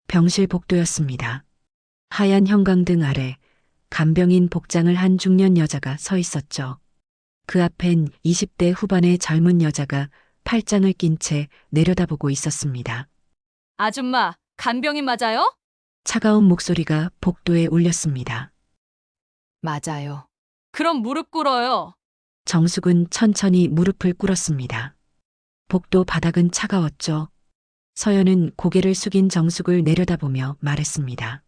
병실 복도였습니다. 하얀 형광등 아래 간병인 복장을 한 중년 여자가 서 있었죠. 그 앞엔 20대 후반의 젊은 여자가 팔짱을 낀 채 내려다보고 있었습니다. 아줌마, 간병인 맞아요? 차가운 목소리가 복도에 울렸습니다. 맞아요. 그럼 무릎 꿇어요. 정숙은 천천히 무릎을 꿇었습니다. 복도 바닥은 차가웠죠. 서연은 고개를 숙인 정숙을 내려다보며 말했습니다.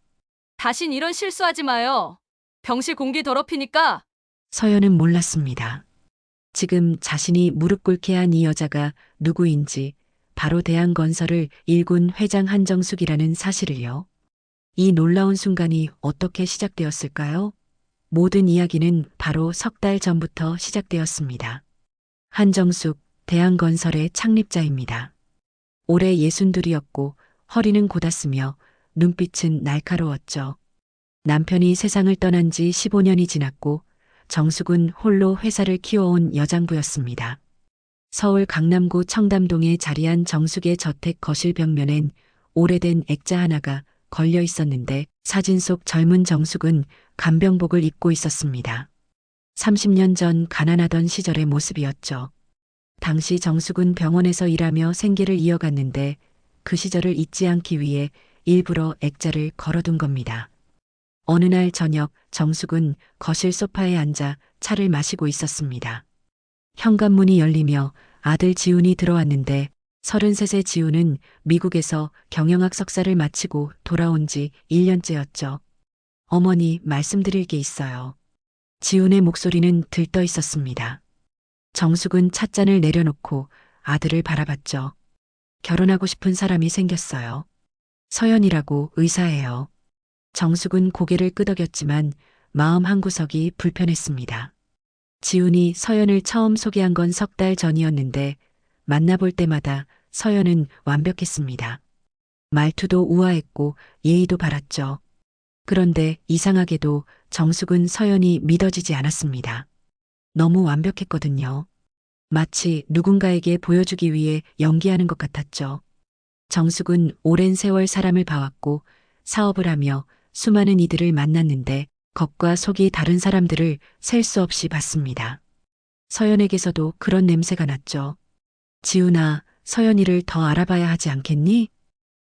다신 이런 실수하지 마요. 병실 공기 더럽히니까. 서연은 몰랐습니다. 지금 자신이 무릎 꿇게 한 이 여자가 누구인지, 바로 대한건설을 일군 회장 한정숙이라는 사실을요. 이 놀라운 순간이 어떻게 시작되었을까요? 모든 이야기는 바로 석 달 전부터 시작되었습니다. 한정숙, 대한건설의 창립자입니다. 올해 62이었고 허리는 곧았으며 눈빛은 날카로웠죠. 남편이 세상을 떠난 지 15년이 지났고 정숙은 홀로 회사를 키워온 여장부였습니다. 서울 강남구 청담동에 자리한 정숙의 저택 거실 벽면엔 오래된 액자 하나가 걸려 있었는데 사진 속 젊은 정숙은 간병복을 입고 있었습니다. 30년 전 가난하던 시절의 모습이었죠. 당시 정숙은 병원에서 일하며 생계를 이어갔는데 그 시절을 잊지 않기 위해 일부러 액자를 걸어둔 겁니다. 어느 날 저녁 정숙은 거실 소파에 앉아 차를 마시고 있었습니다. 현관문이 열리며 아들 지훈이 들어왔는데 33세 지훈은 미국에서 경영학 석사를 마치고 돌아온 지 1년째였죠. 어머니, 말씀드릴 게 있어요. 지훈의 목소리는 들떠 있었습니다. 정숙은 찻잔을 내려놓고 아들을 바라봤죠. 결혼하고 싶은 사람이 생겼어요. 서연이라고 의사예요. 정숙은 고개를 끄덕였지만 마음 한구석이 불편했습니다. 지훈이 서연을 처음 소개한 건 석 달 전이었는데 만나볼 때마다 서연은 완벽했습니다. 말투도 우아했고 예의도 바랐죠. 그런데 이상하게도 정숙은 서연이 믿어지지 않았습니다. 너무 완벽했거든요. 마치 누군가에게 보여주기 위해 연기하는 것 같았죠. 정숙은 오랜 세월 사람을 봐왔고 사업을 하며 수많은 이들을 만났는데 겉과 속이 다른 사람들을 셀 수 없이 봤습니다. 서연에게서도 그런 냄새가 났죠. 지훈아, 서연이를 더 알아봐야 하지 않겠니?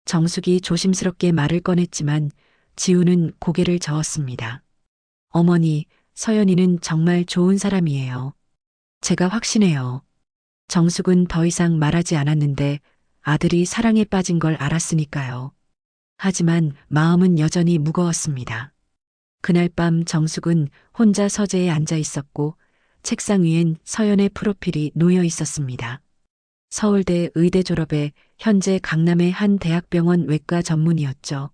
정숙이 조심스럽게 말을 꺼냈지만 지훈은 고개를 저었습니다. 어머니, 서연이는 정말 좋은 사람이에요. 제가 확신해요. 정숙은 더 이상 말하지 않았는데 아들이 사랑에 빠진 걸 알았으니까요. 하지만 마음은 여전히 무거웠습니다. 그날 밤 정숙은 혼자 서재에 앉아 있었고 책상 위엔 서연의 프로필이 놓여 있었습니다. 서울대 의대 졸업에 현재 강남의 한 대학병원 외과 전문의였죠.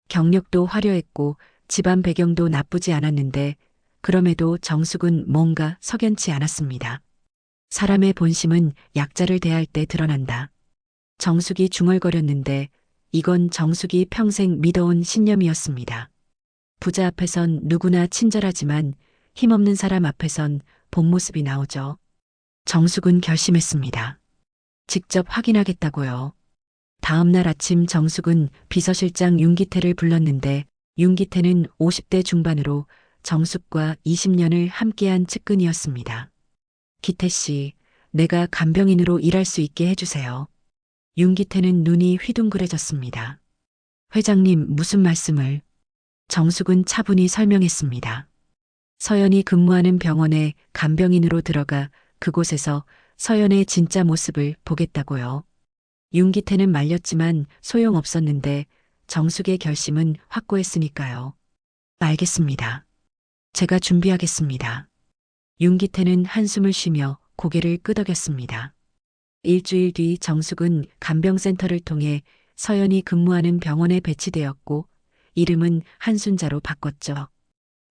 경력도 화려했고 집안 배경도 나쁘지 않았는데 그럼에도 정숙은 뭔가 석연치 않았습니다. 사람의 본심은 약자를 대할 때 드러난다. 정숙이 중얼거렸는데 이건 정숙이 평생 믿어온 신념이었습니다. 부자 앞에선 누구나 친절하지만 힘없는 사람 앞에선 본 모습이 나오죠. 정숙은 결심했습니다. 직접 확인하겠다고요. 다음 날 아침 정숙은 비서실장 윤기태를 불렀는데 윤기태는 50대 중반으로 정숙과 20년을 함께한 측근이었습니다. 기태 씨, 내가 간병인으로 일할 수 있게 해주세요. 윤기태는 눈이 휘둥그레졌습니다. 회장님, 무슨 말씀을? 정숙은 차분히 설명했습니다. 서연이 근무하는 병원에 간병인으로 들어가 그곳에서 서연의 진짜 모습을 보겠다고요. 윤기태는 말렸지만 소용없었는데 정숙의 결심은 확고했으니까요. 알겠습니다. 제가 준비하겠습니다. 윤기태는 한숨을 쉬며 고개를 끄덕였습니다. 일주일 뒤 정숙은 간병센터를 통해 서연이 근무하는 병원에 배치되었고 이름은 한순자로 바꿨죠.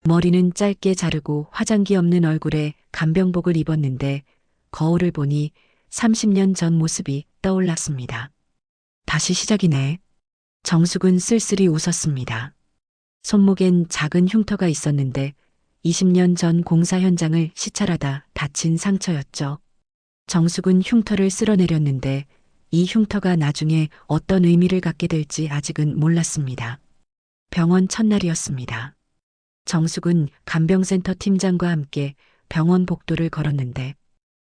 머리는 짧게 자르고 화장기 없는 얼굴에 간병복을 입었는데 거울을 보니 30년 전 모습이 떠올랐습니다. 다시 시작이네. 정숙은 쓸쓸히 웃었습니다. 손목엔 작은 흉터가 있었는데 20년 전 공사 현장을 시찰하다 다친 상처였죠. 정숙은 흉터를 쓸어내렸는데 이 흉터가 나중에 어떤 의미를 갖게 될지 아직은 몰랐습니다. 병원 첫날이었습니다. 정숙은 간병센터 팀장과 함께 병원 복도를 걸었는데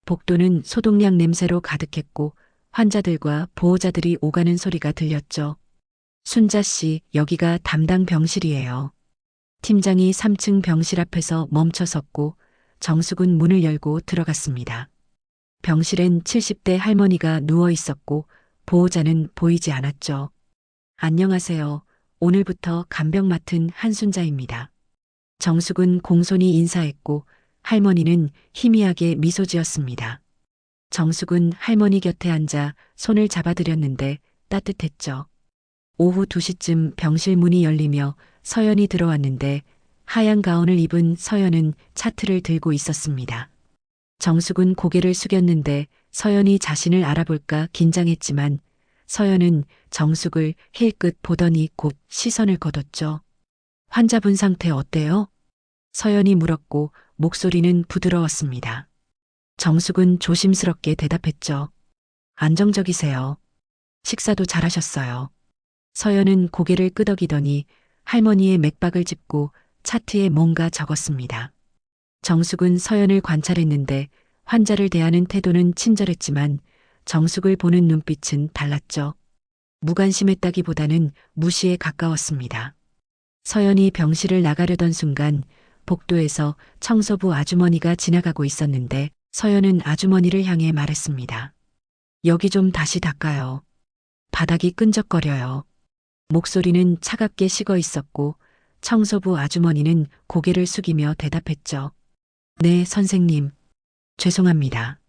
복도는 소독약 냄새로 가득했고 환자들과 보호자들이 오가는 소리가 들렸죠. 순자 씨, 여기가 담당 병실이에요. 팀장이 3층 병실 앞에서 멈춰 섰고 정숙은 문을 열고 들어갔습니다. 병실엔 70대 할머니가 누워 있었고 보호자는 보이지 않았죠. 안녕하세요. 오늘부터 간병 맡은 한순자입니다. 정숙은 공손히 인사했고 할머니는 희미하게 미소 지었습니다. 정숙은 할머니 곁에 앉아 손을 잡아드렸는데 따뜻했죠. 오후 2시쯤 병실 문이 열리며 서연이 들어왔는데 하얀 가운을 입은 서연은 차트를 들고 있었습니다. 정숙은 고개를 숙였는데 서연이 자신을 알아볼까 긴장했지만 서연은 정숙을 힐끗 보더니 곧 시선을 거뒀죠. 환자분 상태 어때요? 서연이 물었고 목소리는 부드러웠습니다. 정숙은 조심스럽게 대답했죠. 안정적이세요. 식사도 잘하셨어요. 서연은 고개를 끄덕이더니 할머니의 맥박을 짚고 차트에 뭔가 적었습니다. 정숙은 서연을 관찰했는데 환자를 대하는 태도는 친절했지만 정숙을 보는 눈빛은 달랐죠. 무관심했다기보다는 무시에 가까웠습니다. 서연이 병실을 나가려던 순간 복도에서 청소부 아주머니가 지나가고 있었는데 서연은 아주머니를 향해 말했습니다. 여기 좀 다시 닦아요. 바닥이 끈적거려요. 목소리는 차갑게 식어 있었고 청소부 아주머니는 고개를 숙이며 대답했죠. 네, 선생님. 죄송합니다.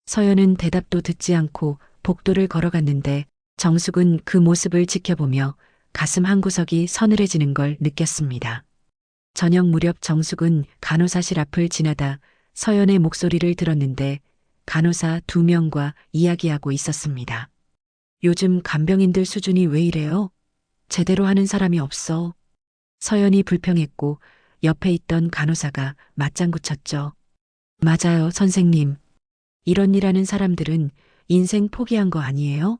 서연은 대답도 듣지 않고 복도를 걸어갔는데 정숙은 그 모습을 지켜보며 가슴 한구석이 서늘해지는 걸 느꼈습니다. 저녁 무렵 정숙은 간호사실 앞을 지나다 서연의 목소리를 들었는데 간호사 2명과 이야기하고 있었습니다. 요즘 간병인들 수준이 왜 이래요? 제대로 하는 사람이 없어. 서연이 불평했고 옆에 있던 간호사가 맞장구 쳤죠. 맞아요, 선생님. 이런 일 하는 사람들은 인생 포기한 거 아니에요?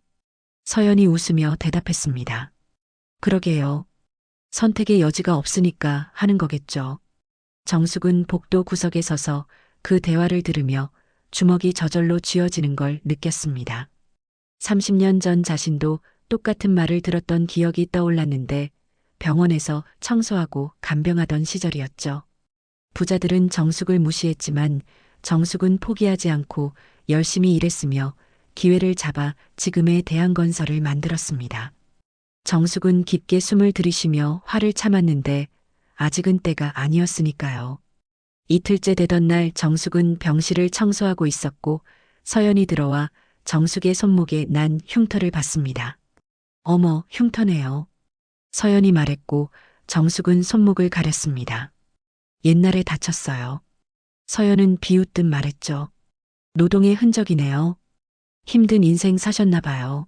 서연이 웃으며 대답했습니다. 그러게요. 선택의 여지가 없으니까 하는 거겠죠. 정숙은 복도 구석에 서서 그 대화를 들으며 주먹이 저절로 쥐어지는 걸 느꼈습니다. 30년 전 자신도 똑같은 말을 들었던 기억이 떠올랐는데 병원에서 청소하고 간병하던 시절이었죠. 부자들은 정숙을 무시했지만 정숙은 포기하지 않고 열심히 일했으며 기회를 잡아 지금의 대한건설을 만들었습니다. 정숙은 깊게 숨을 들이쉬며 화를 참았는데 아직은 때가 아니었으니까요. 이틀째 되던 날 정숙은 병실을 청소하고 있었고 서연이 들어와 정숙의 손목에 난 흉터를 봤습니다. 어머, 흉터네요. 서연이 말했고 정숙은 손목을 가렸습니다. 옛날에 다쳤어요. 서연은 비웃듯 말했죠. 노동의 흔적이네요. 힘든 인생 사셨나 봐요.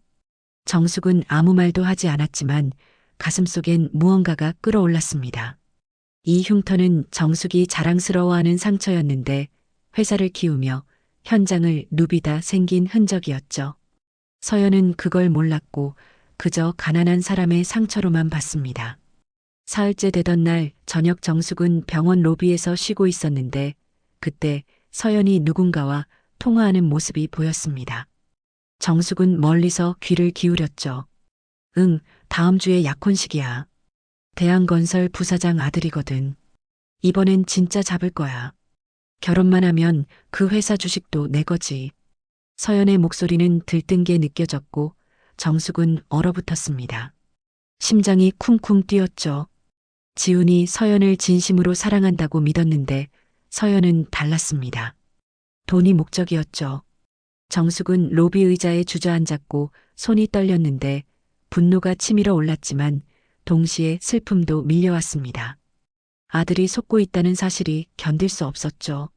정숙은 아무 말도 하지 않았지만 가슴속엔 무언가가 끓어올랐습니다. 이 흉터는 정숙이 자랑스러워하는 상처였는데 회사를 키우며 현장을 누비다 생긴 흔적이었죠. 서연은 그걸 몰랐고 그저 가난한 사람의 상처로만 봤습니다. 사흘째 되던 날 저녁 정숙은 병원 로비에서 쉬고 있었는데 그때 서연이 누군가와 통화하는 모습이 보였습니다. 정숙은 멀리서 귀를 기울였죠. 응, 다음 주에 약혼식이야. 대한건설 부사장 아들이거든. 이번엔 진짜 잡을 거야. 결혼만 하면 그 회사 주식도 내 거지. 서연의 목소리는 들뜬 게 느껴졌고 정숙은 얼어붙었습니다. 심장이 쿵쿵 뛰었죠. 지훈이 서연을 진심으로 사랑한다고 믿었는데 서연은 달랐습니다. 돈이 목적이었죠. 정숙은 로비 의자에 주저앉았고 손이 떨렸는데 분노가 치밀어 올랐지만 동시에 슬픔도 밀려왔습니다. 아들이 속고 있다는 사실이 견딜 수 없었죠.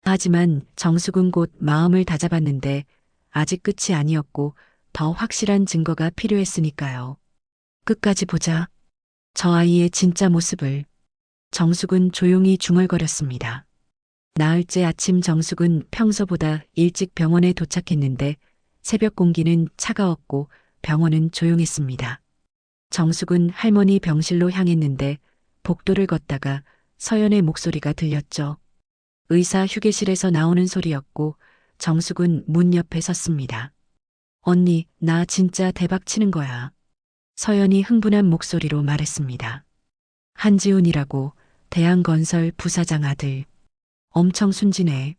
하지만 정숙은 곧 마음을 다잡았는데 아직 끝이 아니었고 더 확실한 증거가 필요했으니까요. 끝까지 보자. 저 아이의 진짜 모습을. 정숙은 조용히 중얼거렸습니다. 나흘째 아침 정숙은 평소보다 일찍 병원에 도착했는데 새벽 공기는 차가웠고 병원은 조용했습니다. 정숙은 할머니 병실로 향했는데 복도를 걷다가 서연의 목소리가 들렸죠. 의사 휴게실에서 나오는 소리였고 정숙은 문 옆에 섰습니다. 언니, 나 진짜 대박 치는 거야. 서연이 흥분한 목소리로 말했습니다. 한지훈이라고 대한건설 부사장 아들. 엄청 순진해.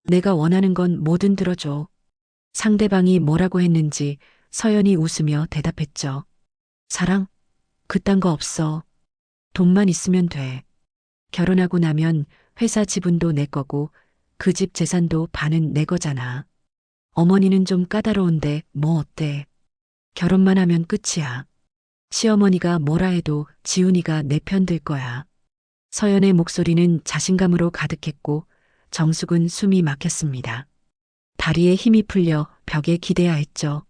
내가 원하는 건 뭐든 들어줘. 상대방이 뭐라고 했는지 서연이 웃으며 대답했죠. 사랑? 그딴 거 없어. 돈만 있으면 돼. 결혼하고 나면 회사 지분도 내 거고 그 집 재산도 반은 내 거잖아. 어머니는 좀 까다로운데 뭐 어때? 결혼만 하면 끝이야. 시어머니가 뭐라 해도 지훈이가 내 편 들 거야. 서연의 목소리는 자신감으로 가득했고 정숙은 숨이 막혔습니다. 다리에 힘이 풀려 벽에 기대야 했죠.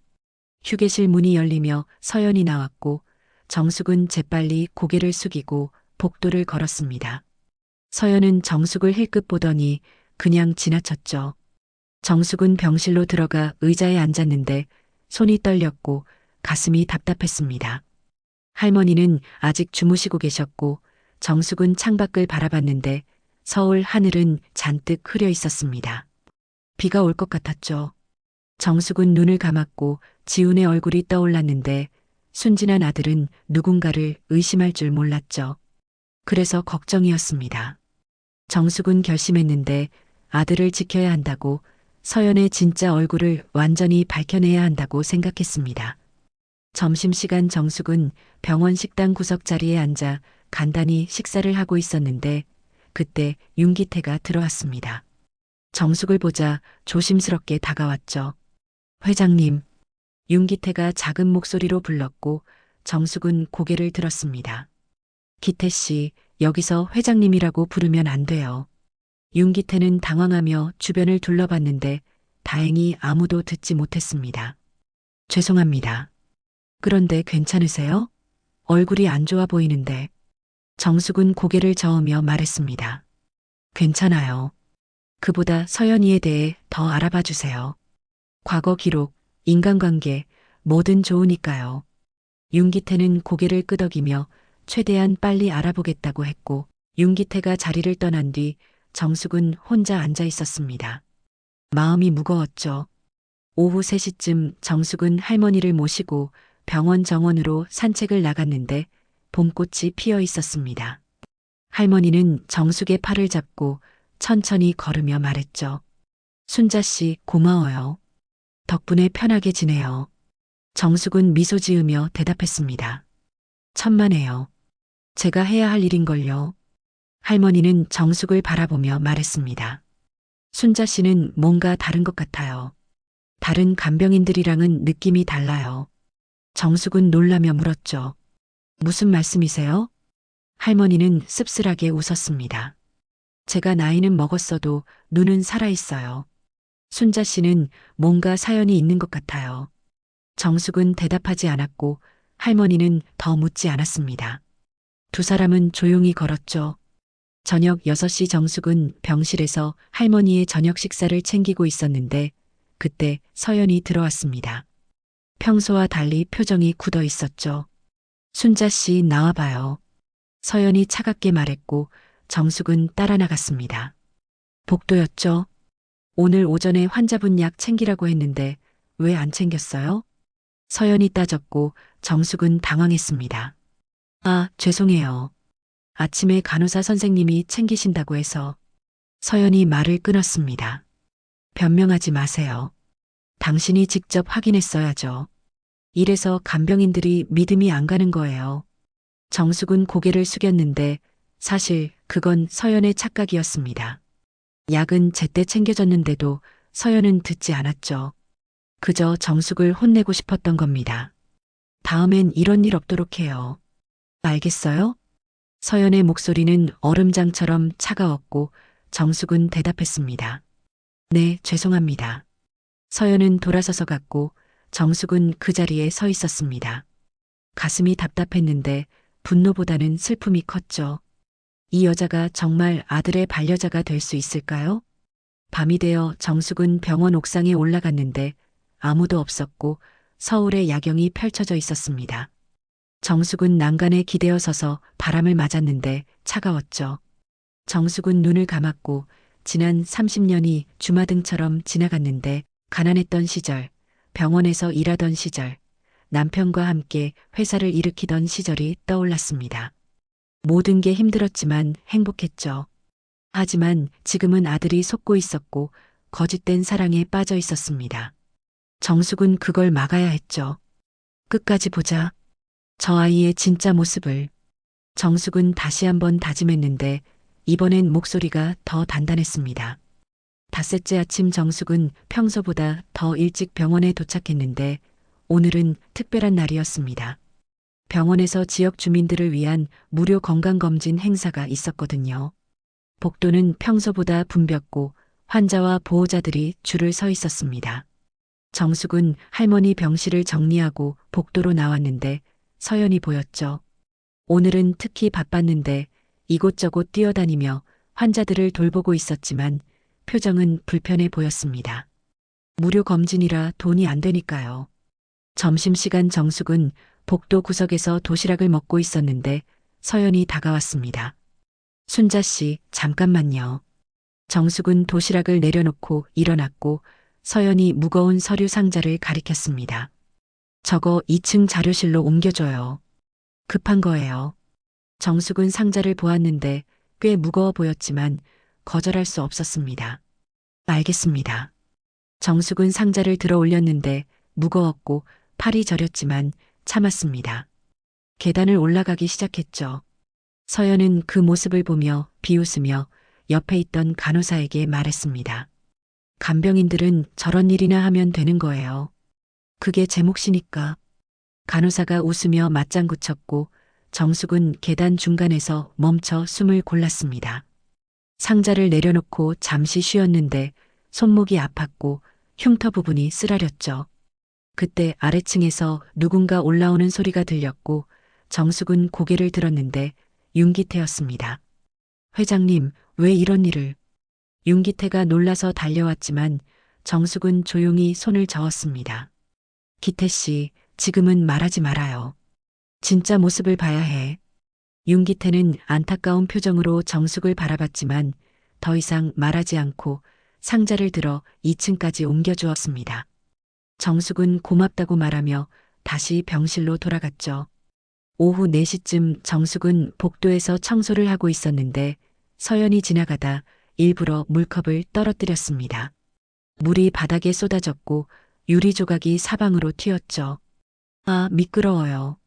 휴게실 문이 열리며 서연이 나왔고 정숙은 재빨리 고개를 숙이고 복도를 걸었습니다. 서연은 정숙을 힐끗 보더니 그냥 지나쳤죠. 정숙은 병실로 들어가 의자에 앉았는데 손이 떨렸고 가슴이 답답했습니다. 할머니는 아직 주무시고 계셨고 정숙은 창밖을 바라봤는데 서울 하늘은 잔뜩 흐려 있었습니다. 비가 올 것 같았죠. 정숙은 눈을 감았고 지훈의 얼굴이 떠올랐는데 순진한 아들은 누군가를 의심할 줄 몰랐죠. 그래서 걱정이었습니다. 정숙은 결심했는데 아들을 지켜야 한다고 서연의 진짜 얼굴을 완전히 밝혀내야 한다고 생각했습니다. 점심시간 정숙은 병원 식당 구석 자리에 앉아 간단히 식사를 하고 있었는데 그때 윤기태가 들어왔습니다. 정숙을 보자 조심스럽게 다가왔죠. 회장님. 윤기태가 작은 목소리로 불렀고 정숙은 고개를 들었습니다. 기태 씨, 여기서 회장님이라고 부르면 안 돼요. 윤기태는 당황하며 주변을 둘러봤는데 다행히 아무도 듣지 못했습니다. 죄송합니다. 그런데 괜찮으세요? 얼굴이 안 좋아 보이는데. 정숙은 고개를 저으며 말했습니다. 괜찮아요. 그보다 서연이에 대해 더 알아봐 주세요. 과거 기록, 인간관계, 뭐든 좋으니까요. 윤기태는 고개를 끄덕이며 최대한 빨리 알아보겠다고 했고 윤기태가 자리를 떠난 뒤 정숙은 혼자 앉아 있었습니다. 마음이 무거웠죠. 오후 3시쯤 정숙은 할머니를 모시고 병원 정원으로 산책을 나갔는데 봄꽃이 피어 있었습니다. 할머니는 정숙의 팔을 잡고 천천히 걸으며 말했죠. 순자 씨, 고마워요. 덕분에 편하게 지내요. 정숙은 미소 지으며 대답했습니다. 천만에요. 제가 해야 할 일인걸요. 할머니는 정숙을 바라보며 말했습니다. 순자 씨는 뭔가 다른 것 같아요. 다른 간병인들이랑은 느낌이 달라요. 정숙은 놀라며 물었죠. 무슨 말씀이세요? 할머니는 씁쓸하게 웃었습니다. 제가 나이는 먹었어도 눈은 살아있어요. 순자 씨는 뭔가 사연이 있는 것 같아요. 정숙은 대답하지 않았고 할머니는 더 묻지 않았습니다. 두 사람은 조용히 걸었죠. 저녁 6시 정숙은 병실에서 할머니의 저녁 식사를 챙기고 있었는데 그때 서연이 들어왔습니다. 평소와 달리 표정이 굳어 있었죠. 순자 씨, 나와봐요. 서연이 차갑게 말했고 정숙은 따라 나갔습니다. 복도였죠. 오늘 오전에 환자분 약 챙기라고 했는데 왜 안 챙겼어요? 서연이 따졌고 정숙은 당황했습니다. 아, 죄송해요. 아침에 간호사 선생님이 챙기신다고 해서. 서연이 말을 끊었습니다. 변명하지 마세요. 당신이 직접 확인했어야죠. 이래서 간병인들이 믿음이 안 가는 거예요. 정숙은 고개를 숙였는데 사실 그건 서연의 착각이었습니다. 약은 제때 챙겨줬는데도 서연은 듣지 않았죠. 그저 정숙을 혼내고 싶었던 겁니다. 다음엔 이런 일 없도록 해요. 알겠어요? 서연의 목소리는 얼음장처럼 차가웠고 정숙은 대답했습니다. 네, 죄송합니다. 서연은 돌아서서 갔고 정숙은 그 자리에 서 있었습니다. 가슴이 답답했는데 분노보다는 슬픔이 컸죠. 이 여자가 정말 아들의 반려자가 될 수 있을까요? 밤이 되어 정숙은 병원 옥상에 올라갔는데 아무도 없었고 서울의 야경이 펼쳐져 있었습니다. 정숙은 난간에 기대어 서서 바람을 맞았는데 차가웠죠. 정숙은 눈을 감았고 지난 30년이 주마등처럼 지나갔는데 가난했던 시절, 병원에서 일하던 시절, 남편과 함께 회사를 일으키던 시절이 떠올랐습니다. 모든 게 힘들었지만 행복했죠. 하지만 지금은 아들이 속고 있었고 거짓된 사랑에 빠져 있었습니다. 정숙은 그걸 막아야 했죠. 끝까지 보자. 저 아이의 진짜 모습을. 정숙은 다시 한번 다짐했는데 이번엔 목소리가 더 단단했습니다. 닷새째 아침 정숙은 평소보다 더 일찍 병원에 도착했는데 오늘은 특별한 날이었습니다. 병원에서 지역 주민들을 위한 무료 건강검진 행사가 있었거든요. 복도는 평소보다 붐볐고 환자와 보호자들이 줄을 서 있었습니다. 정숙은 할머니 병실을 정리하고 복도로 나왔는데 서연이 보였죠. 오늘은 특히 바빴는데 이곳저곳 뛰어다니며 환자들을 돌보고 있었지만 표정은 불편해 보였습니다. 무료 검진이라 돈이 안 되니까요. 점심시간 정숙은 복도 구석에서 도시락을 먹고 있었는데 서연이 다가왔습니다. 순자 씨, 잠깐만요. 정숙은 도시락을 내려놓고 일어났고 서연이 무거운 서류 상자를 가리켰습니다. 저거 2층 자료실로 옮겨줘요. 급한 거예요. 정숙은 상자를 보았는데 꽤 무거워 보였지만 거절할 수 없었습니다. 알겠습니다. 정숙은 상자를 들어 올렸는데 무거웠고 팔이 저렸지만 참았습니다. 계단을 올라가기 시작했죠. 서연은 그 모습을 보며 비웃으며 옆에 있던 간호사에게 말했습니다. 간병인들은 저런 일이나 하면 되는 거예요. 그게 제 몫이니까. 간호사가 웃으며 맞장구 쳤고 정숙은 계단 중간에서 멈춰 숨을 골랐습니다. 상자를 내려놓고 잠시 쉬었는데 손목이 아팠고 흉터 부분이 쓰라렸죠. 그때 아래층에서 누군가 올라오는 소리가 들렸고 정숙은 고개를 들었는데 윤기태였습니다. 회장님, 왜 이런 일을? 윤기태가 놀라서 달려왔지만 정숙은 조용히 손을 저었습니다. 기태 씨, 지금은 말하지 말아요. 진짜 모습을 봐야 해. 윤기태는 안타까운 표정으로 정숙을 바라봤지만 더 이상 말하지 않고 상자를 들어 2층까지 옮겨주었습니다. 정숙은 고맙다고 말하며 다시 병실로 돌아갔죠. 오후 4시쯤 정숙은 복도에서 청소를 하고 있었는데 서연이 지나가다 일부러 물컵을 떨어뜨렸습니다. 물이 바닥에 쏟아졌고 유리 조각이 사방으로 튀었죠. 아, 미끄러워요.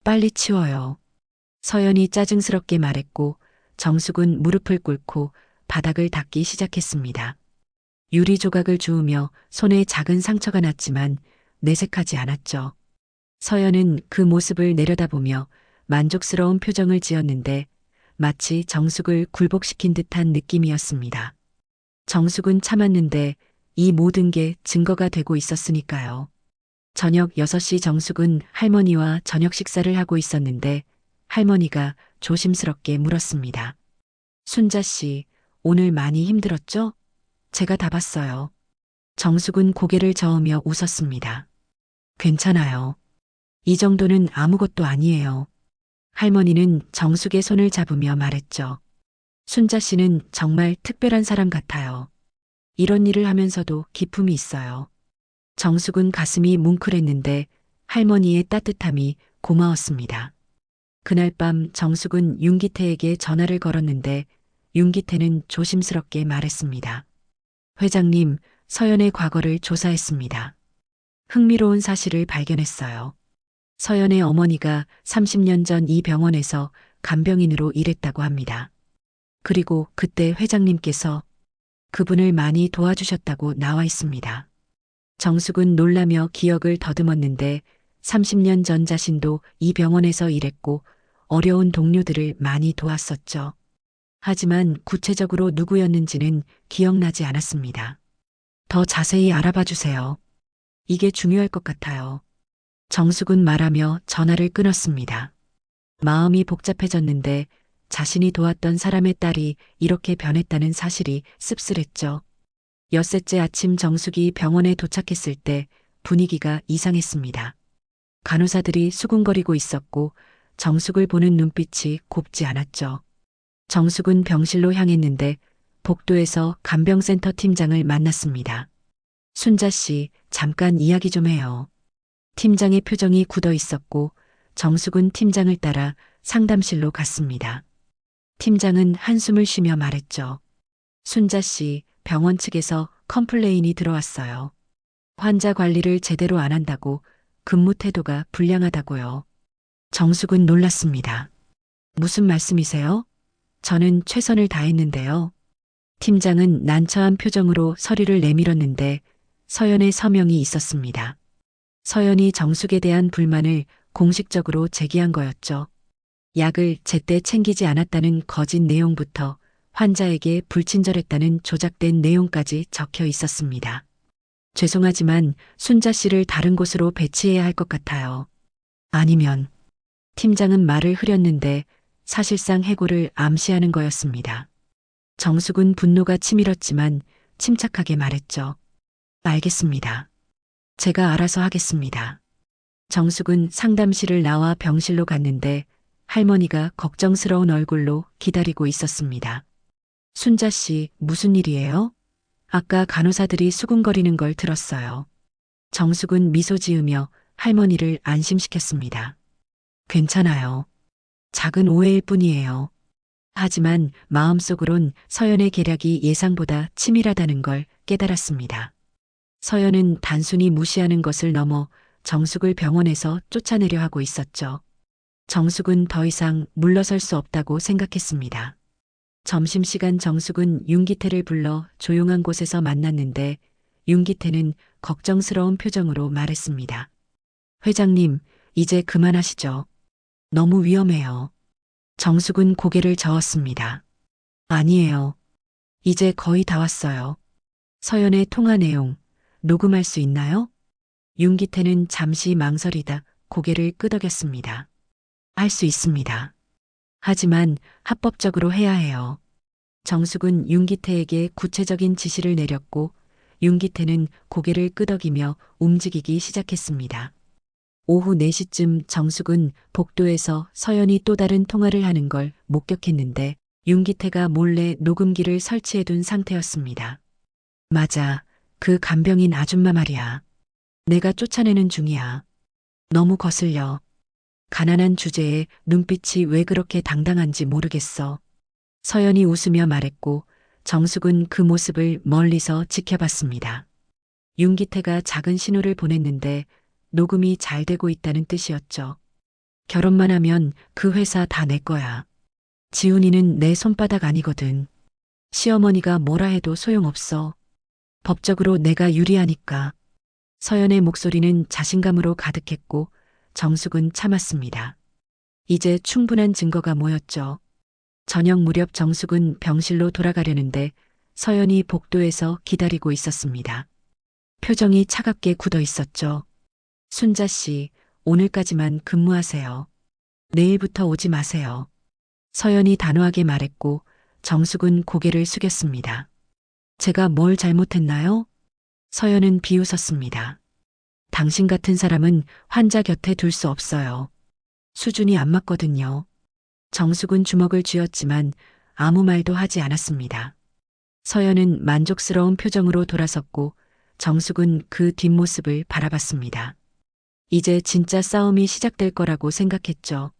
빨리 치워요. 서연이 짜증스럽게 말했고 정숙은 무릎을 꿇고 바닥을 닦기 시작했습니다. 유리 조각을 주우며 손에 작은 상처가 났지만 내색하지 않았죠. 서연은 그 모습을 내려다보며 만족스러운 표정을 지었는데 마치 정숙을 굴복시킨 듯한 느낌이었습니다. 정숙은 참았는데 이 모든 게 증거가 되고 있었으니까요. 저녁 6시 정숙은 할머니와 저녁 식사를 하고 있었는데 할머니가 조심스럽게 물었습니다. 순자 씨, 오늘 많이 힘들었죠? 제가 다 봤어요. 정숙은 고개를 저으며 웃었습니다. 괜찮아요. 이 정도는 아무것도 아니에요. 할머니는 정숙의 손을 잡으며 말했죠. 순자 씨는 정말 특별한 사람 같아요. 이런 일을 하면서도 기품이 있어요. 정숙은 가슴이 뭉클했는데 할머니의 따뜻함이 고마웠습니다. 그날 밤 정숙은 윤기태에게 전화를 걸었는데 윤기태는 조심스럽게 말했습니다. 회장님, 서연의 과거를 조사했습니다. 흥미로운 사실을 발견했어요. 서연의 어머니가 30년 전 이 병원에서 간병인으로 일했다고 합니다. 그리고 그때 회장님께서 그분을 많이 도와주셨다고 나와 있습니다. 정숙은 놀라며 기억을 더듬었는데 30년 전 자신도 이 병원에서 일했고 어려운 동료들을 많이 도왔었죠. 하지만 구체적으로 누구였는지는 기억나지 않았습니다. 더 자세히 알아봐 주세요. 이게 중요할 것 같아요. 정숙은 말하며 전화를 끊었습니다. 마음이 복잡해졌는데 자신이 도왔던 사람의 딸이 이렇게 변했다는 사실이 씁쓸했죠. 엿새째 아침 정숙이 병원에 도착했을 때 분위기가 이상했습니다. 간호사들이 수군거리고 있었고 정숙을 보는 눈빛이 곱지 않았죠. 정숙은 병실로 향했는데 복도에서 간병센터 팀장을 만났습니다. 순자 씨, 잠깐 이야기 좀 해요. 팀장의 표정이 굳어 있었고 정숙은 팀장을 따라 상담실로 갔습니다. 팀장은 한숨을 쉬며 말했죠. 순자 씨, 병원 측에서 컴플레인이 들어왔어요. 환자 관리를 제대로 안 한다고, 근무 태도가 불량하다고요. 정숙은 놀랐습니다. 무슨 말씀이세요? 저는 최선을 다했는데요. 팀장은 난처한 표정으로 서류를 내밀었는데 서연의 서명이 있었습니다. 서연이 정숙에 대한 불만을 공식적으로 제기한 거였죠. 약을 제때 챙기지 않았다는 거짓 내용부터 환자에게 불친절했다는 조작된 내용까지 적혀 있었습니다. 죄송하지만 순자 씨를 다른 곳으로 배치해야 할 것 같아요. 아니면 팀장은 말을 흐렸는데 사실상 해고를 암시하는 거였습니다. 정숙은 분노가 치밀었지만 침착하게 말했죠. 알겠습니다. 제가 알아서 하겠습니다. 정숙은 상담실을 나와 병실로 갔는데 할머니가 걱정스러운 얼굴로 기다리고 있었습니다. 순자 씨, 무슨 일이에요? 아까 간호사들이 수군거리는 걸 들었어요. 정숙은 미소 지으며 할머니를 안심시켰습니다. 괜찮아요. 작은 오해일 뿐이에요. 하지만 마음속으론 서연의 계략이 예상보다 치밀하다는 걸 깨달았습니다. 서연은 단순히 무시하는 것을 넘어 정숙을 병원에서 쫓아내려 하고 있었죠. 정숙은 더 이상 물러설 수 없다고 생각했습니다. 점심시간 정숙은 윤기태를 불러 조용한 곳에서 만났는데 윤기태는 걱정스러운 표정으로 말했습니다. 회장님, 이제 그만하시죠. 너무 위험해요. 정숙은 고개를 저었습니다. 아니에요. 이제 거의 다 왔어요. 서연의 통화 내용, 녹음할 수 있나요? 윤기태는 잠시 망설이다 고개를 끄덕였습니다. 할 수 있습니다. 하지만 합법적으로 해야 해요. 정숙은 윤기태에게 구체적인 지시를 내렸고 윤기태는 고개를 끄덕이며 움직이기 시작했습니다. 오후 4시쯤 정숙은 복도에서 서연이 또 다른 통화를 하는 걸 목격했는데 윤기태가 몰래 녹음기를 설치해둔 상태였습니다. 맞아. 그 간병인 아줌마 말이야. 내가 쫓아내는 중이야. 너무 거슬려. 가난한 주제에 눈빛이 왜 그렇게 당당한지 모르겠어. 서연이 웃으며 말했고 정숙은 그 모습을 멀리서 지켜봤습니다. 윤기태가 작은 신호를 보냈는데 녹음이 잘 되고 있다는 뜻이었죠. 결혼만 하면 그 회사 다 내 거야. 지훈이는 내 손바닥 아니거든. 시어머니가 뭐라 해도 소용없어. 법적으로 내가 유리하니까. 서연의 목소리는 자신감으로 가득했고 정숙은 참았습니다. 이제 충분한 증거가 모였죠. 저녁 무렵 정숙은 병실로 돌아가려는데 서연이 복도에서 기다리고 있었습니다. 표정이 차갑게 굳어 있었죠. 순자 씨, 오늘까지만 근무하세요. 내일부터 오지 마세요. 서연이 단호하게 말했고 정숙은 고개를 숙였습니다. 제가 뭘 잘못했나요? 서연은 비웃었습니다. 당신 같은 사람은 환자 곁에 둘 수 없어요. 수준이 안 맞거든요. 정숙은 주먹을 쥐었지만 아무 말도 하지 않았습니다. 서연은 만족스러운 표정으로 돌아섰고 정숙은 그 뒷모습을 바라봤습니다. 이제 진짜 싸움이 시작될 거라고 생각했죠.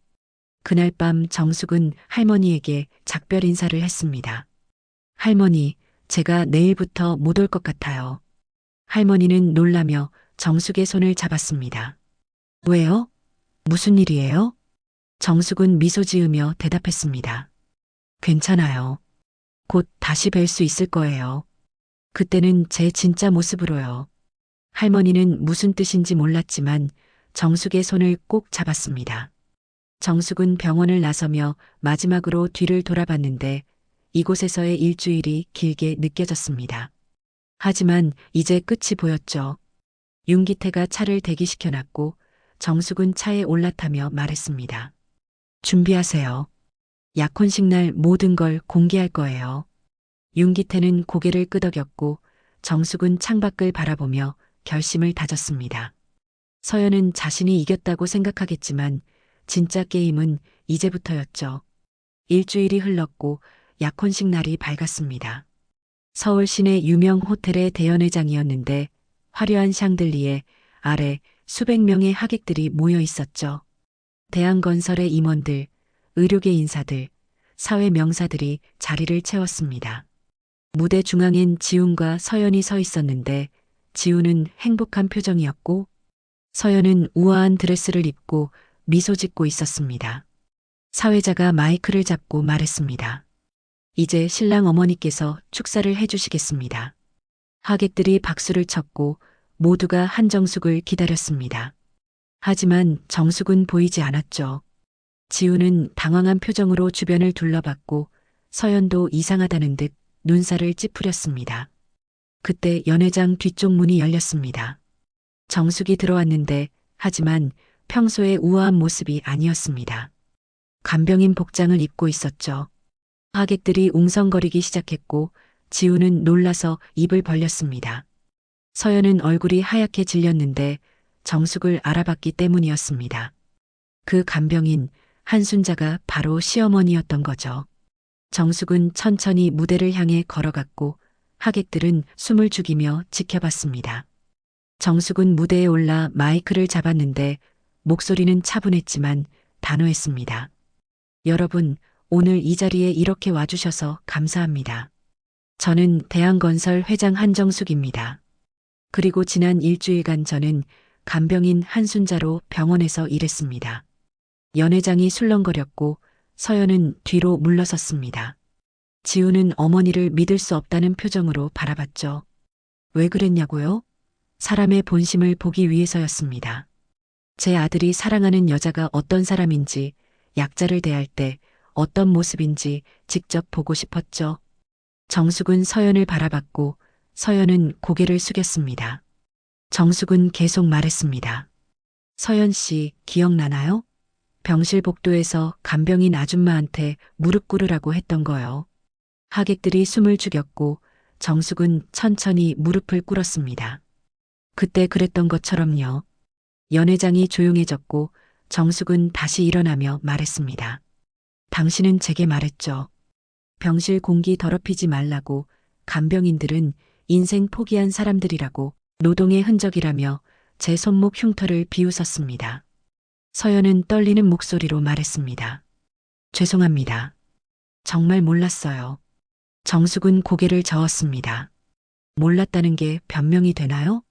그날 밤 정숙은 할머니에게 작별 인사를 했습니다. 할머니, 제가 내일부터 못 올 것 같아요. 할머니는 놀라며 정숙의 손을 잡았습니다. 왜요? 무슨 일이에요? 정숙은 미소 지으며 대답했습니다. 괜찮아요. 곧 다시 뵐 수 있을 거예요. 그때는 제 진짜 모습으로요. 할머니는 무슨 뜻인지 몰랐지만 정숙의 손을 꼭 잡았습니다. 정숙은 병원을 나서며 마지막으로 뒤를 돌아봤는데 이곳에서의 일주일이 길게 느껴졌습니다. 하지만 이제 끝이 보였죠. 윤기태가 차를 대기시켜놨고 정숙은 차에 올라타며 말했습니다. 준비하세요. 약혼식 날 모든 걸 공개할 거예요. 윤기태는 고개를 끄덕였고 정숙은 창밖을 바라보며 결심을 다졌습니다. 서연은 자신이 이겼다고 생각하겠지만 진짜 게임은 이제부터였죠. 일주일이 흘렀고 약혼식 날이 밝았습니다. 서울 시내 유명 호텔의 대연회장이었는데 화려한 샹들리에 아래 수백 명의 하객들이 모여 있었죠. 대한건설의 임원들, 의료계 인사들, 사회 명사들이 자리를 채웠습니다. 무대 중앙엔 지훈과 서연이 서 있었는데 지훈은 행복한 표정이었고 서연은 우아한 드레스를 입고 미소 짓고 있었습니다. 사회자가 마이크를 잡고 말했습니다. 이제 신랑 어머니께서 축사를 해주시겠습니다. 하객들이 박수를 쳤고 모두가 한정숙을 기다렸습니다. 하지만 정숙은 보이지 않았죠. 지우는 당황한 표정으로 주변을 둘러봤고 서연도 이상하다는 듯 눈살을 찌푸렸습니다. 그때 연회장 뒤쪽 문이 열렸습니다. 정숙이 들어왔는데 하지만 평소의 우아한 모습이 아니었습니다. 간병인 복장을 입고 있었죠. 하객들이 웅성거리기 시작했고 지우는 놀라서 입을 벌렸습니다. 서연은 얼굴이 하얗게 질렸는데 정숙을 알아봤기 때문이었습니다. 그 간병인 한순자가 바로 시어머니였던 거죠. 정숙은 천천히 무대를 향해 걸어갔고 하객들은 숨을 죽이며 지켜봤습니다. 정숙은 무대에 올라 마이크를 잡았는데 목소리는 차분했지만 단호했습니다. 여러분, 오늘 이 자리에 이렇게 와주셔서 감사합니다. 저는 대한건설 회장 한정숙입니다. 그리고 지난 일주일간 저는 간병인 한순자로 병원에서 일했습니다. 연회장이 술렁거렸고 서연은 뒤로 물러섰습니다. 지우는 어머니를 믿을 수 없다는 표정으로 바라봤죠. 왜 그랬냐고요? 사람의 본심을 보기 위해서였습니다. 제 아들이 사랑하는 여자가 어떤 사람인지, 약자를 대할 때 어떤 모습인지 직접 보고 싶었죠. 정숙은 서연을 바라봤고 서연은 고개를 숙였습니다. 정숙은 계속 말했습니다. 서연 씨, 기억나나요? 병실 복도에서 간병인 아줌마한테 무릎 꿇으라고 했던 거요. 하객들이 숨을 죽였고 정숙은 천천히 무릎을 꿇었습니다. 그때 그랬던 것처럼요. 연회장이 조용해졌고 정숙은 다시 일어나며 말했습니다. 당신은 제게 말했죠. 병실 공기 더럽히지 말라고. 간병인들은 인생 포기한 사람들이라고. 노동의 흔적이라며 제 손목 흉터를 비웃었습니다. 서연은 떨리는 목소리로 말했습니다. 죄송합니다. 정말 몰랐어요. 정숙은 고개를 저었습니다. 몰랐다는 게 변명이 되나요?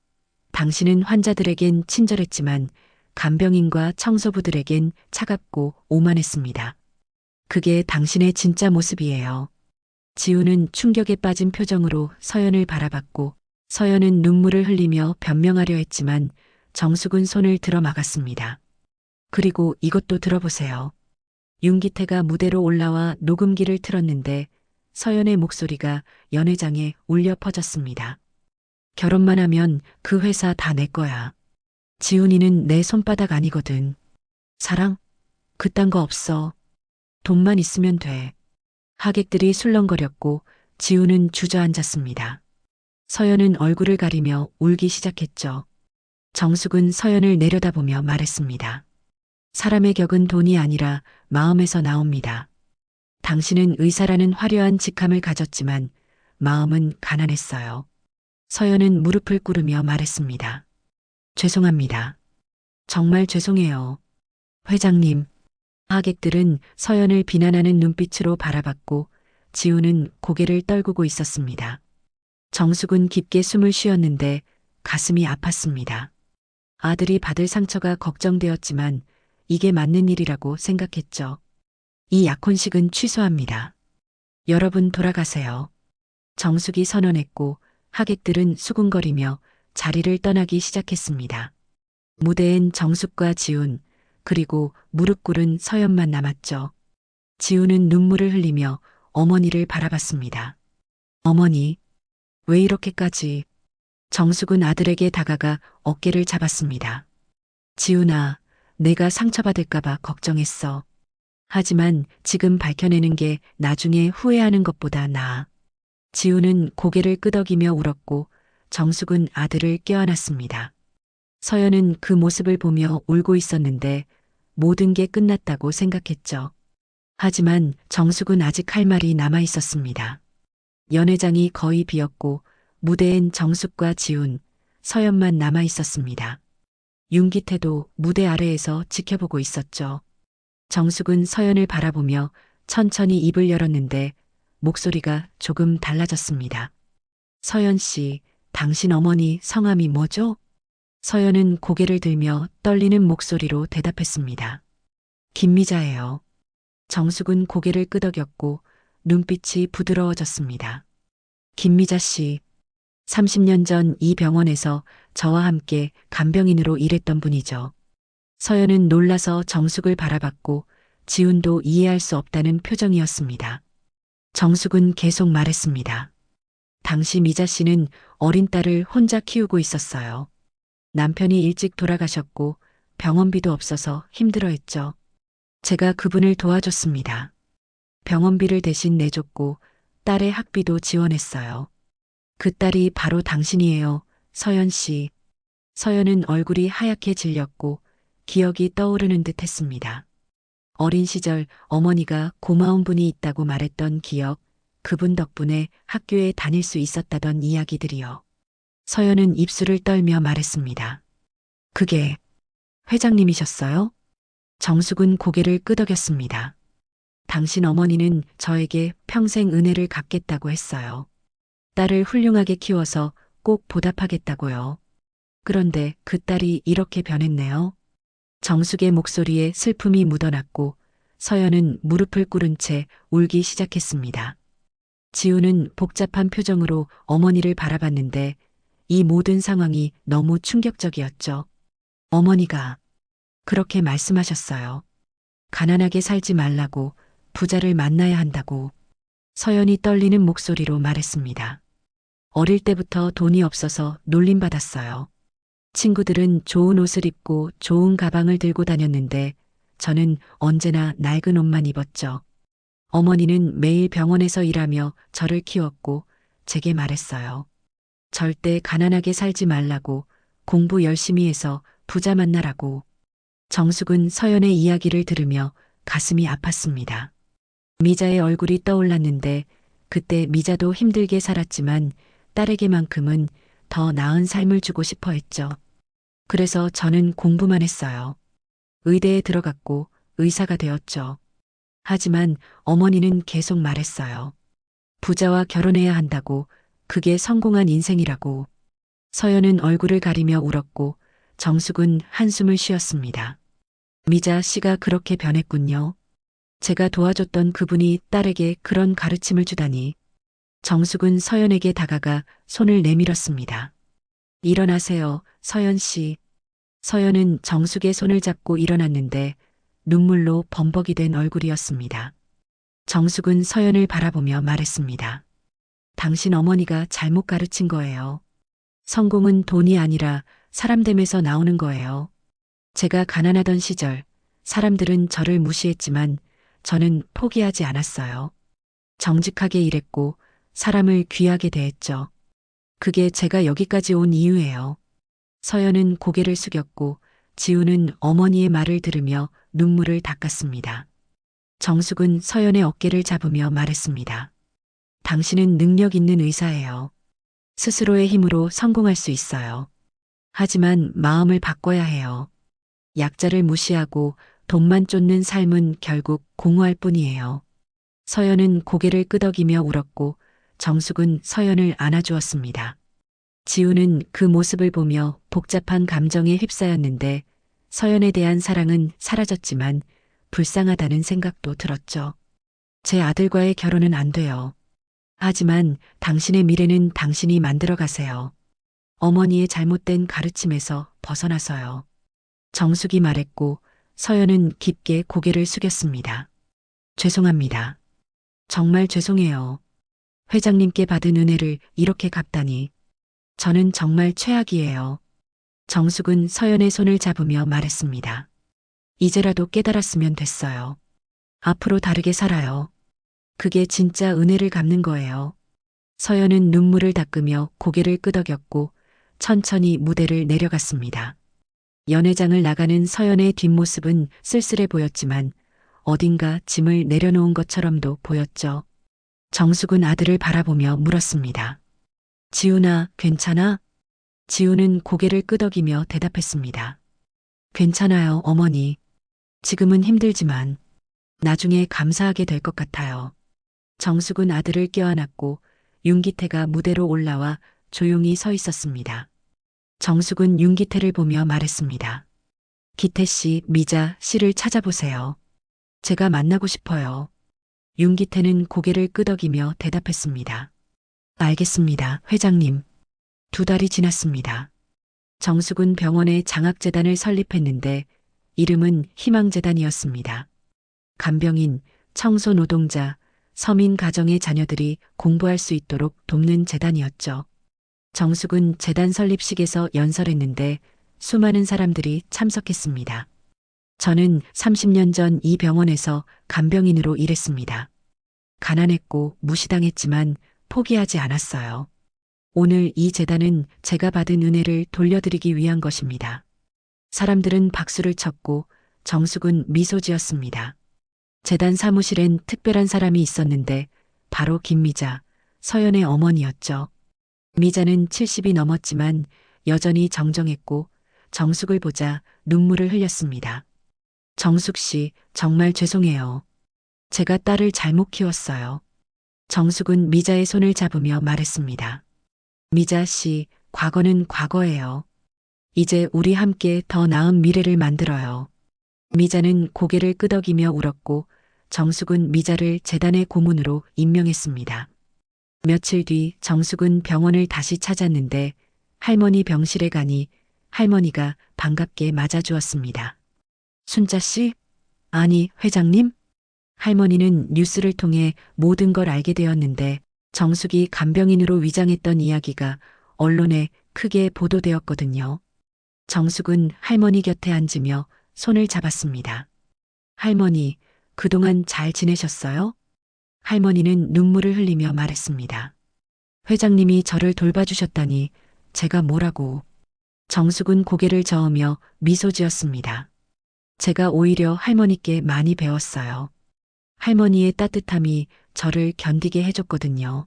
당신은 환자들에겐 친절했지만 간병인과 청소부들에겐 차갑고 오만했습니다. 그게 당신의 진짜 모습이에요. 지우는 충격에 빠진 표정으로 서연을 바라봤고 서연은 눈물을 흘리며 변명하려 했지만 정숙은 손을 들어 막았습니다. 그리고 이것도 들어보세요. 윤기태가 무대로 올라와 녹음기를 틀었는데 서연의 목소리가 연회장에 울려 퍼졌습니다. 결혼만 하면 그 회사 다 내 거야. 지훈이는 내 손바닥 아니거든. 사랑? 그딴 거 없어. 돈만 있으면 돼. 하객들이 술렁거렸고 지훈은 주저앉았습니다. 서연은 얼굴을 가리며 울기 시작했죠. 정숙은 서연을 내려다보며 말했습니다. 사람의 격은 돈이 아니라 마음에서 나옵니다. 당신은 의사라는 화려한 직함을 가졌지만 마음은 가난했어요. 서연은 무릎을 꿇으며 말했습니다. 죄송합니다. 정말 죄송해요. 회장님. 하객들은 서연을 비난하는 눈빛으로 바라봤고 지우는 고개를 떨구고 있었습니다. 정숙은 깊게 숨을 쉬었는데 가슴이 아팠습니다. 아들이 받을 상처가 걱정되었지만 이게 맞는 일이라고 생각했죠. 이 약혼식은 취소합니다. 여러분 돌아가세요. 정숙이 선언했고 하객들은 수군거리며 자리를 떠나기 시작했습니다. 무대엔 정숙과 지훈, 그리고 무릎 꿇은 서연만 남았죠. 지훈은 눈물을 흘리며 어머니를 바라봤습니다. 어머니, 왜 이렇게까지? 정숙은 아들에게 다가가 어깨를 잡았습니다. 지훈아, 내가 상처받을까봐 걱정했어. 하지만 지금 밝혀내는 게 나중에 후회하는 것보다 나아. 지훈은 고개를 끄덕이며 울었고 정숙은 아들을 껴안았습니다. 서연은 그 모습을 보며 울고 있었는데 모든 게 끝났다고 생각했죠. 하지만 정숙은 아직 할 말이 남아 있었습니다. 연회장이 거의 비었고 무대엔 정숙과 지훈, 서연만 남아 있었습니다. 윤기태도 무대 아래에서 지켜보고 있었죠. 정숙은 서연을 바라보며 천천히 입을 열었는데 목소리가 조금 달라졌습니다. 서연 씨, 당신 어머니 성함이 뭐죠? 서연은 고개를 들며 떨리는 목소리로 대답했습니다. 김미자예요. 정숙은 고개를 끄덕였고 눈빛이 부드러워졌습니다. 김미자 씨, 30년 전 이 병원에서 저와 함께 간병인으로 일했던 분이죠. 서연은 놀라서 정숙을 바라봤고 지훈도 이해할 수 없다는 표정이었습니다. 정숙은 계속 말했습니다. 당시 미자 씨는 어린 딸을 혼자 키우고 있었어요. 남편이 일찍 돌아가셨고 병원비도 없어서 힘들어했죠. 제가 그분을 도와줬습니다. 병원비를 대신 내줬고 딸의 학비도 지원했어요. 그 딸이 바로 당신이에요, 서연 씨. 서연은 얼굴이 하얗게 질렸고 기억이 떠오르는 듯 했습니다. 어린 시절 어머니가 고마운 분이 있다고 말했던 기억, 그분 덕분에 학교에 다닐 수 있었다던 이야기들이요. 서연은 입술을 떨며 말했습니다. 그게 회장님이셨어요? 정숙은 고개를 끄덕였습니다. 당신 어머니는 저에게 평생 은혜를 갚겠다고 했어요. 딸을 훌륭하게 키워서 꼭 보답하겠다고요. 그런데 그 딸이 이렇게 변했네요. 정숙의 목소리에 슬픔이 묻어났고 서연은 무릎을 꿇은 채 울기 시작했습니다. 지우는 복잡한 표정으로 어머니를 바라봤는데 이 모든 상황이 너무 충격적이었죠. 어머니가 그렇게 말씀하셨어요. 가난하게 살지 말라고, 부자를 만나야 한다고. 서연이 떨리는 목소리로 말했습니다. 어릴 때부터 돈이 없어서 놀림받았어요. 친구들은 좋은 옷을 입고 좋은 가방을 들고 다녔는데 저는 언제나 낡은 옷만 입었죠. 어머니는 매일 병원에서 일하며 저를 키웠고 제게 말했어요. 절대 가난하게 살지 말라고, 공부 열심히 해서 부자 만나라고. 정숙은 서연의 이야기를 들으며 가슴이 아팠습니다. 미자의 얼굴이 떠올랐는데 그때 미자도 힘들게 살았지만 딸에게만큼은 더 나은 삶을 주고 싶어 했죠. 그래서 저는 공부만 했어요. 의대에 들어갔고 의사가 되었죠. 하지만 어머니는 계속 말했어요. 부자와 결혼해야 한다고, 그게 성공한 인생이라고. 서연은 얼굴을 가리며 울었고 정숙은 한숨을 쉬었습니다. 미자 씨가 그렇게 변했군요. 제가 도와줬던 그분이 딸에게 그런 가르침을 주다니. 정숙은 서연에게 다가가 손을 내밀었습니다. 일어나세요, 서연 씨. 서연은 정숙의 손을 잡고 일어났는데 눈물로 범벅이 된 얼굴이었습니다. 정숙은 서연을 바라보며 말했습니다. 당신 어머니가 잘못 가르친 거예요. 성공은 돈이 아니라 사람됨에서 나오는 거예요. 제가 가난하던 시절 사람들은 저를 무시했지만 저는 포기하지 않았어요. 정직하게 일했고 사람을 귀하게 대했죠. 그게 제가 여기까지 온 이유예요. 서연은 고개를 숙였고 지우는 어머니의 말을 들으며 눈물을 닦았습니다. 정숙은 서연의 어깨를 잡으며 말했습니다. 당신은 능력 있는 의사예요. 스스로의 힘으로 성공할 수 있어요. 하지만 마음을 바꿔야 해요. 약자를 무시하고 돈만 쫓는 삶은 결국 공허할 뿐이에요. 서연은 고개를 끄덕이며 울었고 정숙은 서연을 안아주었습니다. 지우는 그 모습을 보며 복잡한 감정에 휩싸였는데 서연에 대한 사랑은 사라졌지만 불쌍하다는 생각도 들었죠. 제 아들과의 결혼은 안 돼요. 하지만 당신의 미래는 당신이 만들어 가세요. 어머니의 잘못된 가르침에서 벗어나서요. 정숙이 말했고 서연은 깊게 고개를 숙였습니다. 죄송합니다. 정말 죄송해요. 회장님께 받은 은혜를 이렇게 갚다니. 저는 정말 최악이에요. 정숙은 서연의 손을 잡으며 말했습니다. 이제라도 깨달았으면 됐어요. 앞으로 다르게 살아요. 그게 진짜 은혜를 갚는 거예요. 서연은 눈물을 닦으며 고개를 끄덕였고 천천히 무대를 내려갔습니다. 연회장을 나가는 서연의 뒷모습은 쓸쓸해 보였지만 어딘가 짐을 내려놓은 것처럼도 보였죠. 정숙은 아들을 바라보며 물었습니다. 지훈아, 괜찮아? 지훈은 고개를 끄덕이며 대답했습니다. 괜찮아요, 어머니. 지금은 힘들지만 나중에 감사하게 될 것 같아요. 정숙은 아들을 껴안았고 윤기태가 무대로 올라와 조용히 서 있었습니다. 정숙은 윤기태를 보며 말했습니다. 기태 씨, 미자 씨를 찾아보세요. 제가 만나고 싶어요. 윤기태는 고개를 끄덕이며 대답했습니다. 알겠습니다, 회장님. 2달이 지났습니다. 정숙은 병원에 장학재단을 설립했는데 이름은 희망재단이었습니다. 간병인, 청소노동자, 서민 가정의 자녀들이 공부할 수 있도록 돕는 재단이었죠. 정숙은 재단 설립식에서 연설했는데 수많은 사람들이 참석했습니다. 저는 30년 전 이 병원에서 간병인으로 일했습니다. 가난했고 무시당했지만 포기하지 않았어요. 오늘 이 재단은 제가 받은 은혜를 돌려드리기 위한 것입니다. 사람들은 박수를 쳤고 정숙은 미소 지었습니다. 재단 사무실엔 특별한 사람이 있었는데 바로 김미자, 서연의 어머니였죠. 미자는 70이 넘었지만 여전히 정정했고 정숙을 보자 눈물을 흘렸습니다. 정숙 씨, 정말 죄송해요. 제가 딸을 잘못 키웠어요. 정숙은 미자의 손을 잡으며 말했습니다. 미자 씨, 과거는 과거예요. 이제 우리 함께 더 나은 미래를 만들어요. 미자는 고개를 끄덕이며 울었고 정숙은 미자를 재단의 고문으로 임명했습니다. 며칠 뒤 정숙은 병원을 다시 찾았는데 할머니 병실에 가니 할머니가 반갑게 맞아주었습니다. 순자 씨? 아니, 회장님? 할머니는 뉴스를 통해 모든 걸 알게 되었는데 정숙이 간병인으로 위장했던 이야기가 언론에 크게 보도되었거든요. 정숙은 할머니 곁에 앉으며 손을 잡았습니다. 할머니, 그동안 잘 지내셨어요? 할머니는 눈물을 흘리며 말했습니다. 회장님이 저를 돌봐주셨다니 제가 뭐라고. 정숙은 고개를 저으며 미소 지었습니다. 제가 오히려 할머니께 많이 배웠어요. 할머니의 따뜻함이 저를 견디게 해줬거든요.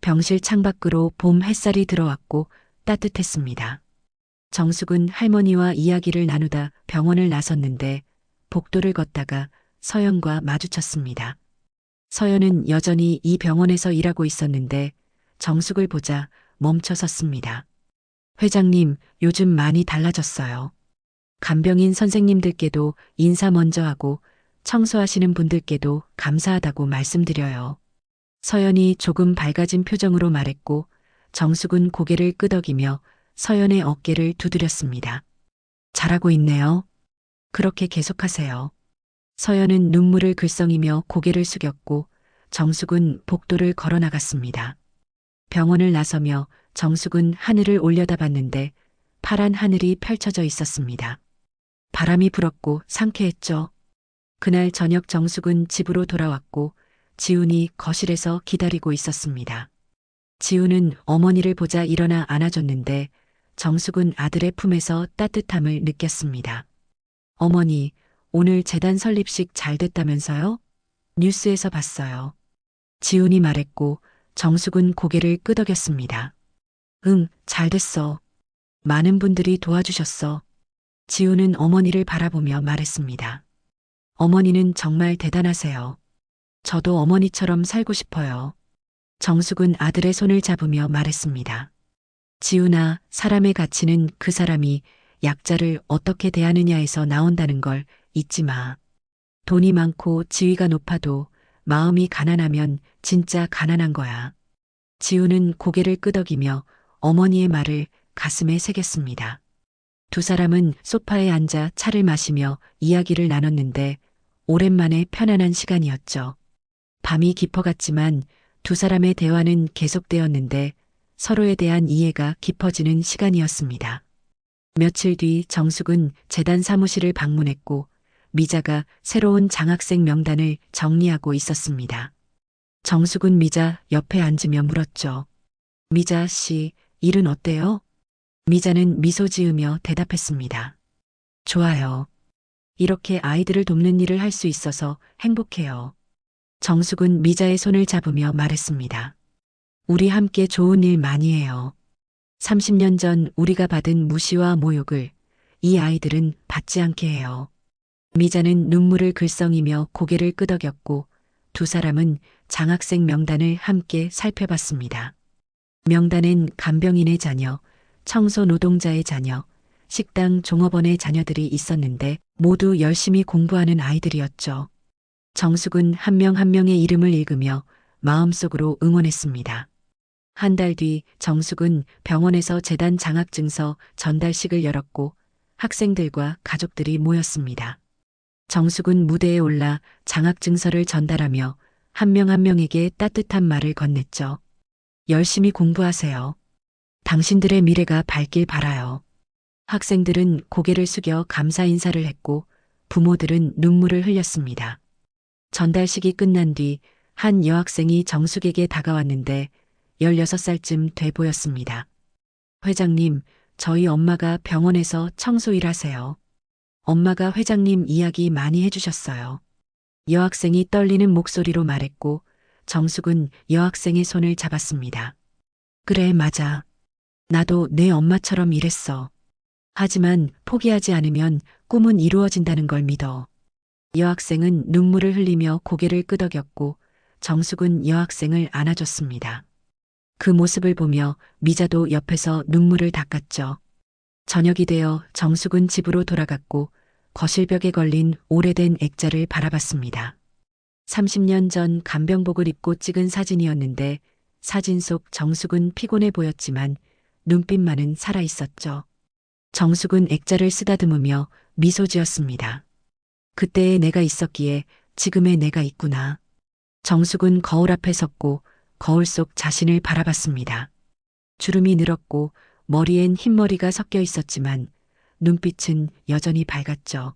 병실 창밖으로 봄 햇살이 들어왔고 따뜻했습니다. 정숙은 할머니와 이야기를 나누다 병원을 나섰는데 복도를 걷다가 서연과 마주쳤습니다. 서연은 여전히 이 병원에서 일하고 있었는데 정숙을 보자 멈춰 섰습니다. 회장님, 요즘 많이 달라졌어요. 간병인 선생님들께도 인사 먼저 하고 청소하시는 분들께도 감사하다고 말씀드려요. 서연이 조금 밝아진 표정으로 말했고 정숙은 고개를 끄덕이며 서연의 어깨를 두드렸습니다. 잘하고 있네요. 그렇게 계속하세요. 서연은 눈물을 글썽이며 고개를 숙였고 정숙은 복도를 걸어 나갔습니다. 병원을 나서며 정숙은 하늘을 올려다봤는데 파란 하늘이 펼쳐져 있었습니다. 바람이 불었고 상쾌했죠. 그날 저녁 정숙은 집으로 돌아왔고 지훈이 거실에서 기다리고 있었습니다. 지훈은 어머니를 보자 일어나 안아줬는데 정숙은 아들의 품에서 따뜻함을 느꼈습니다. 어머니, 오늘 재단 설립식 잘 됐다면서요? 뉴스에서 봤어요. 지훈이 말했고 정숙은 고개를 끄덕였습니다. 응, 잘 됐어. 많은 분들이 도와주셨어. 지훈은 어머니를 바라보며 말했습니다. 어머니는 정말 대단하세요. 저도 어머니처럼 살고 싶어요. 정숙은 아들의 손을 잡으며 말했습니다. 지훈아, 사람의 가치는 그 사람이 약자를 어떻게 대하느냐에서 나온다는 걸 잊지 마. 돈이 많고 지위가 높아도 마음이 가난하면 진짜 가난한 거야. 지훈은 고개를 끄덕이며 어머니의 말을 가슴에 새겼습니다. 두 사람은 소파에 앉아 차를 마시며 이야기를 나눴는데 오랜만에 편안한 시간이었죠. 밤이 깊어갔지만 두 사람의 대화는 계속되었는데 서로에 대한 이해가 깊어지는 시간이었습니다. 며칠 뒤 정숙은 재단 사무실을 방문했고 미자가 새로운 장학생 명단을 정리하고 있었습니다. 정숙은 미자 옆에 앉으며 물었죠. 미자 씨, 일은 어때요? 미자는 미소 지으며 대답했습니다. 좋아요. 이렇게 아이들을 돕는 일을 할 수 있어서 행복해요. 정숙은 미자의 손을 잡으며 말했습니다. 우리 함께 좋은 일 많이 해요. 30년 전 우리가 받은 무시와 모욕을 이 아이들은 받지 않게 해요. 미자는 눈물을 글썽이며 고개를 끄덕였고 두 사람은 장학생 명단을 함께 살펴봤습니다. 명단엔 간병인의 자녀, 청소 노동자의 자녀, 식당 종업원의 자녀들이 있었는데 모두 열심히 공부하는 아이들이었죠. 정숙은 한 명 한 명의 이름을 읽으며 마음속으로 응원했습니다. 한 달 뒤 정숙은 병원에서 재단 장학증서 전달식을 열었고 학생들과 가족들이 모였습니다. 정숙은 무대에 올라 장학증서를 전달하며 한 명 한 명에게 따뜻한 말을 건넸죠. 열심히 공부하세요. 당신들의 미래가 밝길 바라요. 학생들은 고개를 숙여 감사 인사를 했고 부모들은 눈물을 흘렸습니다. 전달식이 끝난 뒤 한 여학생이 정숙에게 다가왔는데 16살쯤 돼 보였습니다. 회장님, 저희 엄마가 병원에서 청소 일하세요. 엄마가 회장님 이야기 많이 해주셨어요. 여학생이 떨리는 목소리로 말했고 정숙은 여학생의 손을 잡았습니다. 그래, 맞아. 나도 내 엄마처럼 일했어. 하지만 포기하지 않으면 꿈은 이루어진다는 걸 믿어. 여학생은 눈물을 흘리며 고개를 끄덕였고 정숙은 여학생을 안아줬습니다. 그 모습을 보며 미자도 옆에서 눈물을 닦았죠. 저녁이 되어 정숙은 집으로 돌아갔고 거실벽에 걸린 오래된 액자를 바라봤습니다. 30년 전 간병복을 입고 찍은 사진이었는데 사진 속 정숙은 피곤해 보였지만 눈빛만은 살아있었죠. 정숙은 액자를 쓰다듬으며 미소 지었습니다. 그때의 내가 있었기에 지금의 내가 있구나. 정숙은 거울 앞에 섰고 거울 속 자신을 바라봤습니다. 주름이 늘었고 머리엔 흰머리가 섞여 있었지만 눈빛은 여전히 밝았죠.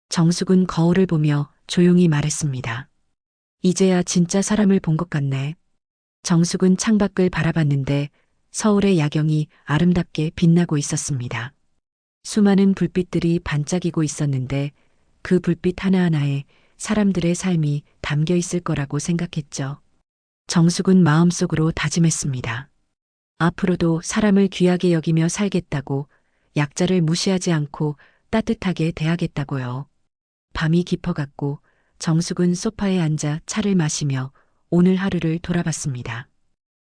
정숙은 거울을 보며 조용히 말했습니다. 이제야 진짜 사람을 본 것 같네. 정숙은 창밖을 바라봤는데 서울의 야경이 아름답게 빛나고 있었습니다. 수많은 불빛들이 반짝이고 있었는데 그 불빛 하나하나에 사람들의 삶이 담겨 있을 거라고 생각했죠. 정숙은 마음속으로 다짐했습니다. 앞으로도 사람을 귀하게 여기며 살겠다고, 약자를 무시하지 않고 따뜻하게 대하겠다고요. 밤이 깊어갔고 정숙은 소파에 앉아 차를 마시며 오늘 하루를 돌아봤습니다.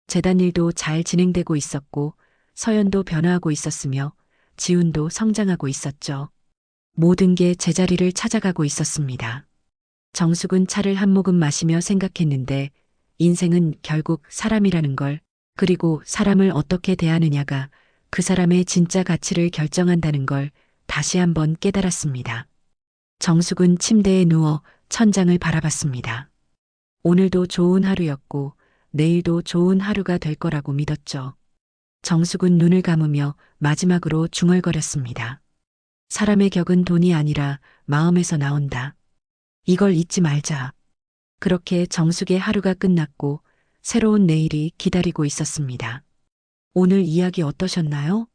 재단 일도 잘 진행되고 있었고 서연도 변화하고 있었으며 지훈도 성장하고 있었죠. 모든 게 제자리를 찾아가고 있었습니다. 정숙은 차를 한 모금 마시며 생각했는데 인생은 결국 사람이라는 걸, 그리고 사람을 어떻게 대하느냐가 그 사람의 진짜 가치를 결정한다는 걸 다시 한번 깨달았습니다. 정숙은 침대에 누워 천장을 바라봤습니다. 오늘도 좋은 하루였고 내일도 좋은 하루가 될 거라고 믿었죠. 정숙은 눈을 감으며 마지막으로 중얼거렸습니다. 사람의 격은 돈이 아니라 마음에서 나온다. 이걸 잊지 말자. 그렇게 정숙의 하루가 끝났고 새로운 내일이 기다리고 있었습니다. 오늘 이야기 어떠셨나요?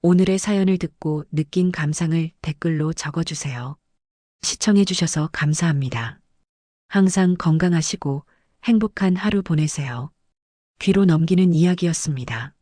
오늘의 사연을 듣고 느낀 감상을 댓글로 적어주세요. 시청해주셔서 감사합니다. 항상 건강하시고 행복한 하루 보내세요. 귀로 넘기는 이야기였습니다.